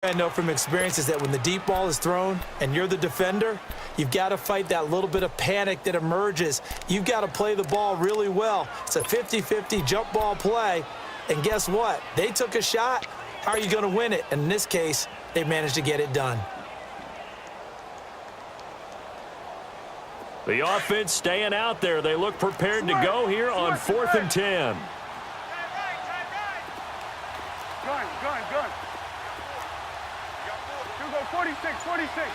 I know from experience is that when the deep ball is thrown and you're the defender, you've got to fight that little bit of panic that emerges. You've got to play the ball really well. It's a 50-50 jump ball play. And guess what? They took a shot. How are you going to win it? And in this case, they managed to get it done. The offense staying out there. They look prepared to go here on 4th and 10. Gun. 46. 46.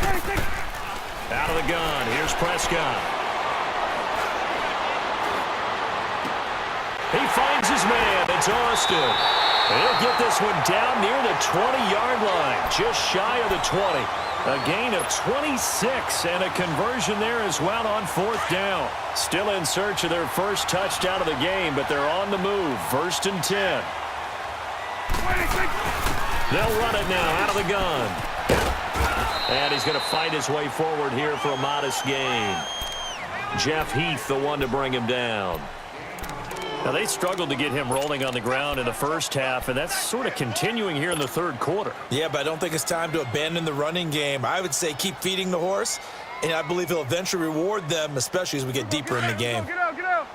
46. Out of the gun. Here's Prescott. He finds his man. It's Austin. He'll get this one down near the 20-yard line, just shy of the 20. A gain of 26 and a conversion there as well on 4th down. Still in search of their first touchdown of the game, but they're on the move. 1st and 10. They'll run it now out of the gun. And he's going to fight his way forward here for a modest gain. Jeff Heath, the one to bring him down. Now, they struggled to get him rolling on the ground in the first half, and that's sort of continuing here in the third quarter. Yeah, but I don't think it's time to abandon the running game. I would say keep feeding the horse, and I believe he'll eventually reward them, especially as we get deeper in the game. Get out.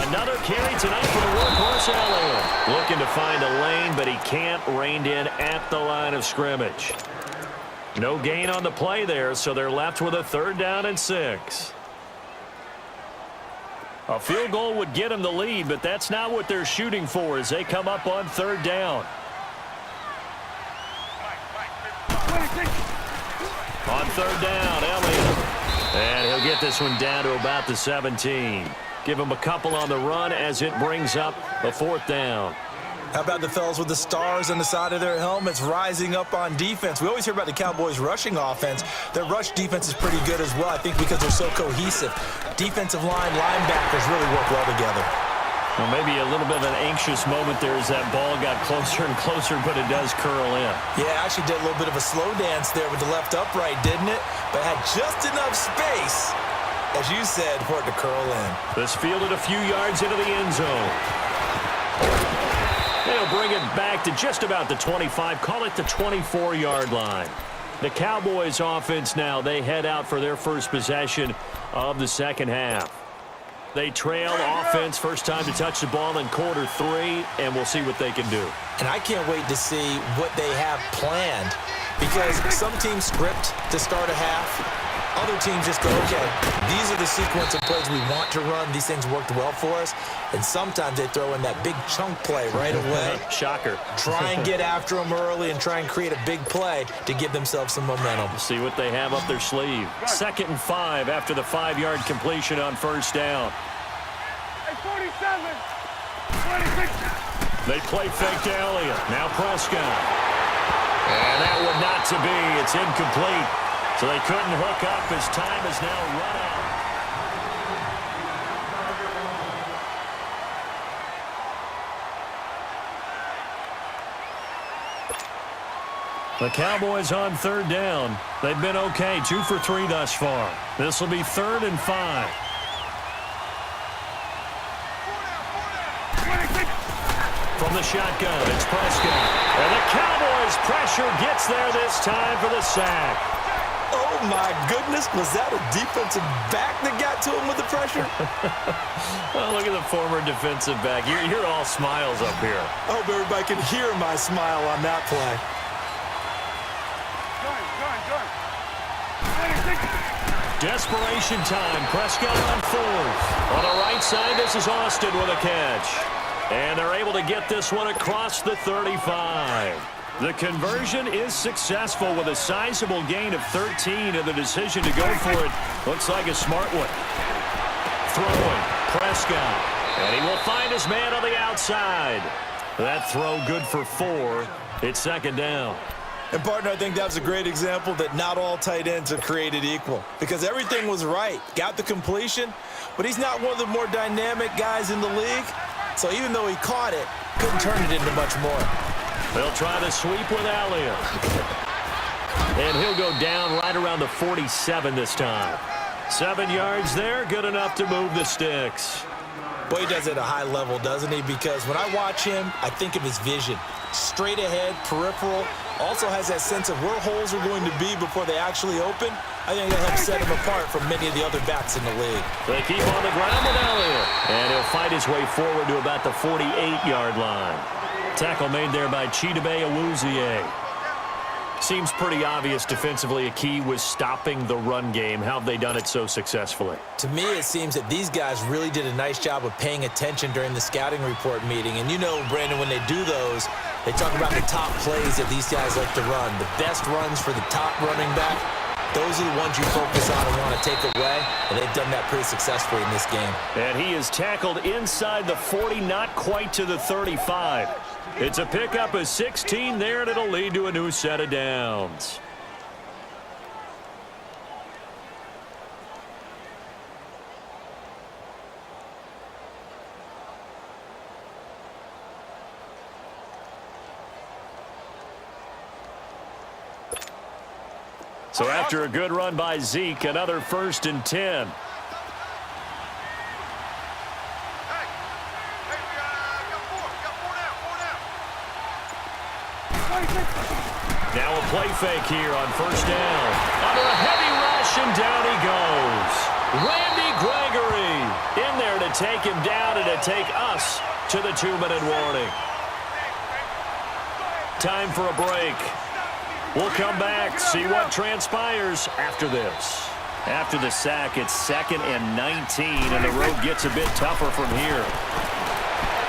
Another carry tonight for the workhorse Elliott. Looking to find a lane, but he can't. Reined in at the line of scrimmage. No gain on the play there, so they're left with a 3rd down and 6. A field goal would get them the lead, but that's not what they're shooting for as they come up on 3rd down. On 3rd down, Elliott. And he'll get this one down to about the 17. Give him a couple on the run as it brings up a 4th down. How about the fellas with the stars on the side of their helmets rising up on defense? We always hear about the Cowboys' rushing offense. Their rush defense is pretty good as well, I think, because they're so cohesive. Defensive line, linebackers really work well together. Well, maybe a little bit of an anxious moment there as that ball got closer and closer, but it does curl in. Yeah, actually did a little bit of a slow dance there with the left upright, didn't it? But had just enough space, as you said, for it to curl in. This fielded a few yards into the end zone. They'll bring it back to just about the 25, call it the 24-yard line. The Cowboys offense now, they head out for their first possession of the second half. They trail offense, first time to touch the ball in quarter 3, and we'll see what they can do. And I can't wait to see what they have planned, because some teams script to start a half. Other teams just go, okay, these are the sequence of plays we want to run. These things worked well for us. And sometimes they throw in that big chunk play right away. Shocker. Try and get after them early and try and create a big play to give themselves some momentum. See what they have up their sleeve. 2nd and 5 after the 5-yard completion on 1st down. 47. 26. They play fake to Elliott. Now Prescott. And that one not to be. It's incomplete. So they couldn't hook up as time is now run out. The Cowboys on 3rd down. They've been okay, 2 for 3 thus far. This will be 3rd and 5. From the shotgun, it's Prescott. And the Cowboys pressure gets there this time for the sack. Oh, my goodness. Was that a defensive back that got to him with the pressure? Oh, look at the former defensive back. You're all smiles up here. I hope everybody can hear my smile on that play. Desperation time. Prescott on 4th. On the right side, this is Austin with a catch. And they're able to get this one across the 35. The conversion is successful with a sizable gain of 13, and the decision to go for it looks like a smart one. Throwing, Prescott, and he will find his man on the outside. That throw good for 4. It's 2nd down. And, partner, I think that was a great example that not all tight ends are created equal, because everything was right. Got the completion, but he's not one of the more dynamic guys in the league. So even though he caught it, couldn't turn it into much more. They'll try the sweep with Elliott. And he'll go down right around the 47 this time. 7 yards there, good enough to move the sticks. Well, he does it at a high level, doesn't he? Because when I watch him, I think of his vision. Straight ahead, peripheral, also has that sense of where holes are going to be before they actually open. I think that helps set him apart from many of the other backs in the league. They keep on the ground with Elliott. And he'll fight his way forward to about the 48-yard line. Tackle made there by Chidobe Awuzie. Seems pretty obvious defensively a key was stopping the run game. How have they done it so successfully? To me, it seems that these guys really did a nice job of paying attention during the scouting report meeting. And you know, Brandon, when they do those, they talk about the top plays that these guys like to run. The best runs for the top running back, those are the ones you focus on and want to take away. And they've done that pretty successfully in this game. And he is tackled inside the 40, not quite to the 35. It's a pickup of 16 there, and it'll lead to a new set of downs. So after a good run by Zeke, another 1st and 10. Now a play fake here on 1st down. Under a heavy rush, and down he goes. Randy Gregory in there to take him down and to take us to the 2-minute warning. Time for a break. We'll come back, see what transpires after this. After the sack, it's 2nd and 19, and the road gets a bit tougher from here.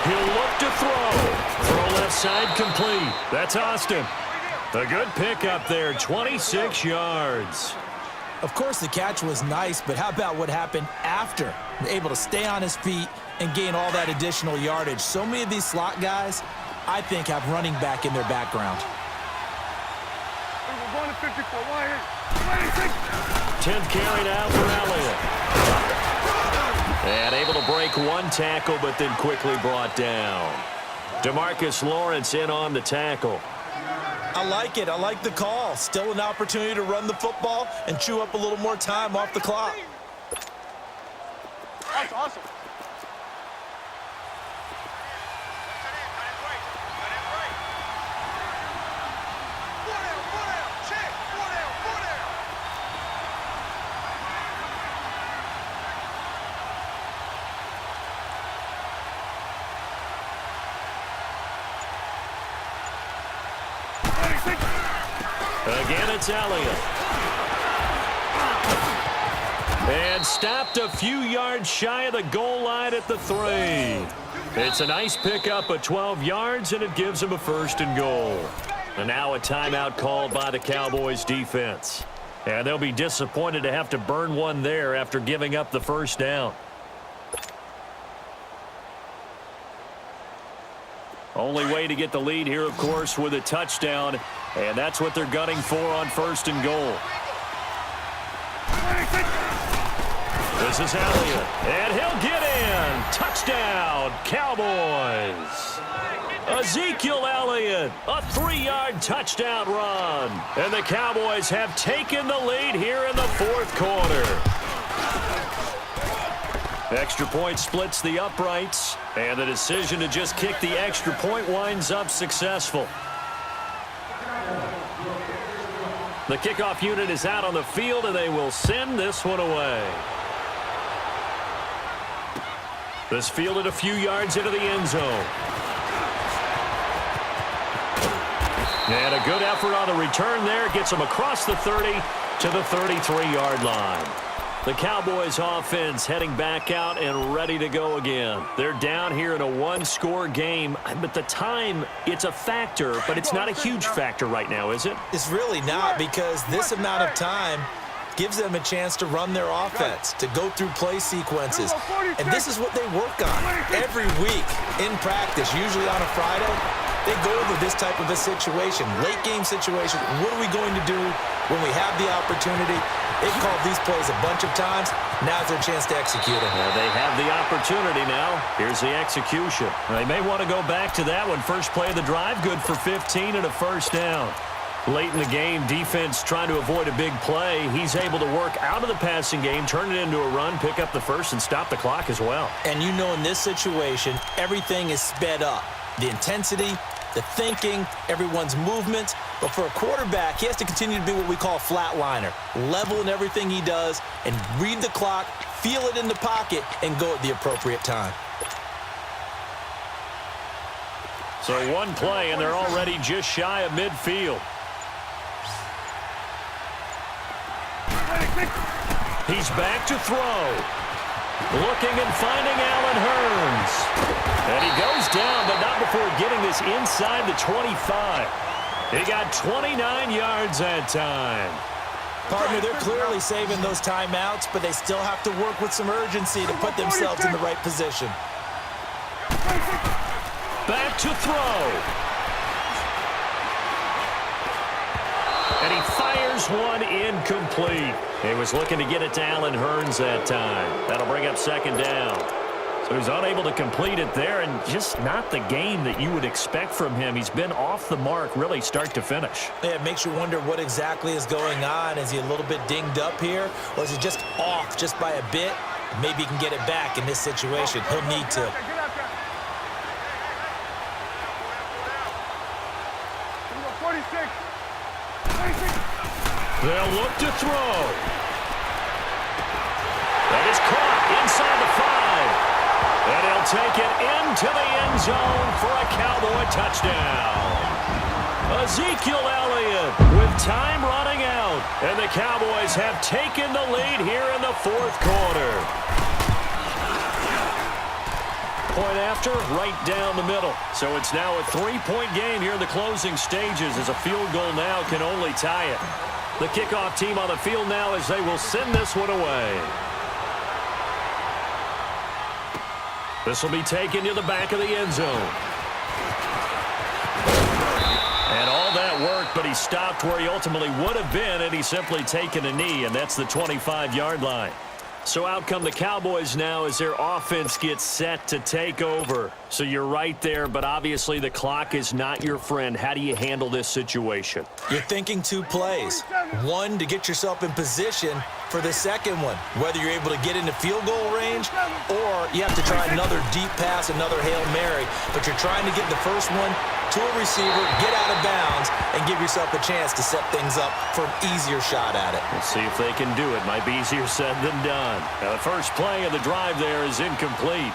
He'll look to throw. Throw left side complete. That's Austin. A good pickup there, 26 yards. Of course, the catch was nice, but how about what happened after? Able to stay on his feet and gain all that additional yardage. So many of these slot guys, I think, have running back in their background. 10th carry now for Elliott. And able to break one tackle, but then quickly brought down. DeMarcus Lawrence in on the tackle. I like it. I like the call. Still an opportunity to run the football and chew up a little more time off the clock. That's awesome. Again, it's Elliott. And stopped a few yards shy of the goal line at the 3. It's a nice pickup of 12 yards, and it gives him a 1st and goal. And now a timeout called by the Cowboys defense. And they'll be disappointed to have to burn one there after giving up the 1st down. Only way to get the lead here, of course, with a touchdown. And that's what they're gunning for on 1st and goal. This is Elliott. And he'll get in. Touchdown, Cowboys. Ezekiel Elliott, a 3-yard touchdown run. And the Cowboys have taken the lead here in the 4th quarter. Extra point splits the uprights, and the decision to just kick the extra point winds up successful. The kickoff unit is out on the field, and they will send this one away. This fielded a few yards into the end zone. And a good effort on the return there gets them across the 30 to the 33-yard line. The Cowboys offense heading back out and ready to go again. They're down here in a 1-score game. But the time, it's a factor, but it's not a huge factor right now, is it? It's really not, because this amount of time gives them a chance to run their offense, to go through play sequences. And this is what they work on every week in practice, usually on a Friday. They go over this type of a situation, late game situation. What are we going to do when we have the opportunity? They've called these plays a bunch of times. Now's their chance to execute them. Well, they have the opportunity now. Here's the execution. They may want to go back to that one. First play of the drive, good for 15 and a 1st down. Late in the game, defense trying to avoid a big play. He's able to work out of the passing game, turn it into a run, pick up the first, and stop the clock as well. And you know in this situation, everything is sped up. The intensity, the thinking, everyone's movements. But for a quarterback, he has to continue to be what we call a flatliner. Level in everything he does and read the clock, feel it in the pocket, and go at the appropriate time. So one play, and they're already just shy of midfield. He's back to throw. Looking and finding Allen Hurns. And he goes down, but not before getting this inside the 25. He got 29 yards that time. Partner, they're clearly saving those timeouts, but they still have to work with some urgency to put themselves in the right position. Back to throw. And he fires one incomplete. He was looking to get it to Allen Hurns that time. That'll bring up second down. So he's unable to complete it there, and just not the game that you would expect from him. He's been off the mark really start to finish. Yeah, it makes you wonder what exactly is going on. Is he a little bit dinged up here, or is he just off just by a bit? Maybe he can get it back in this situation. He'll need to. They'll look to throw. That is caught inside the 5. And he'll take it into the end zone for a Cowboy touchdown. Ezekiel Elliott with time running out. And the Cowboys have taken the lead here in the fourth quarter. Point after, right down the middle. So it's now a 3-point game here in the closing stages as a field goal now can only tie it. The kickoff team on the field now as they will send this one away. This will be taken to the back of the end zone. And all that worked, but he stopped where he ultimately would have been had he simply taken a knee, and that's the 25-yard line. So out come the Cowboys now as their offense gets set to take over. So you're right there, but obviously the clock is not your friend. How do you handle this situation? You're thinking 2 plays. One, to get yourself in position for the second one, whether you're able to get into field goal range or you have to try another deep pass, another Hail Mary. But you're trying to get the first one to a receiver, get out of bounds, and give yourself a chance to set things up for an easier shot at it. Let's see if they can do it. Might be easier said than done. Now, the first play of the drive there is incomplete.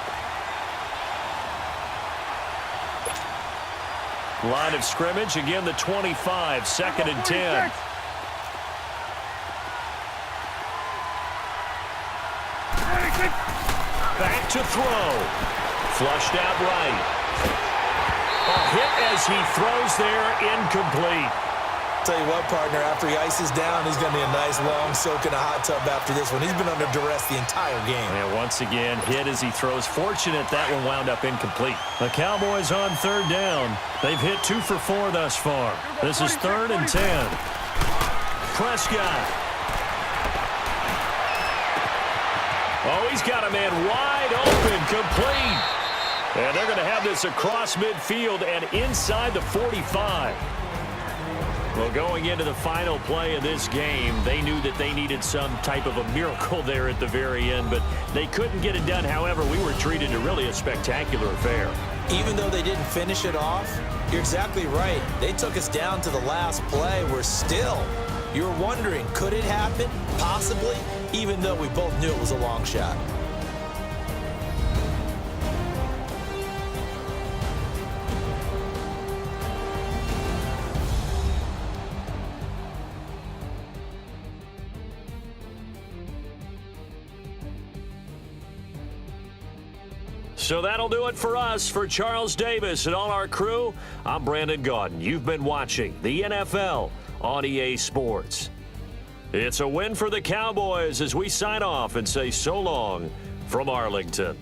Line of scrimmage, again the 25, 2nd and 10. Back to throw. Flushed out right. A hit as he throws there, incomplete. Tell you what, partner, after he ices down, he's going to be a nice long soak in a hot tub after this one. He's been under duress the entire game. And once again, hit as he throws. Fortunate that one wound up incomplete. The Cowboys on 3rd down. They've hit 2 for 4 thus far. This is 3rd and 10. Prescott. Oh, he's got a man wide open, complete. And they're going to have this across midfield and inside the 45. Well, going into the final play of this game, they knew that they needed some type of a miracle there at the very end, but they couldn't get it done. However, we were treated to really a spectacular affair. Even though they didn't finish it off, you're exactly right. They took us down to the last play. We're still, you're wondering, could it happen? Possibly, even though we both knew it was a long shot. So that'll do it for us. For Charles Davis and all our crew, I'm Brandon Gaudin. You've been watching the NFL on EA Sports. It's a win for the Cowboys as we sign off and say so long from Arlington.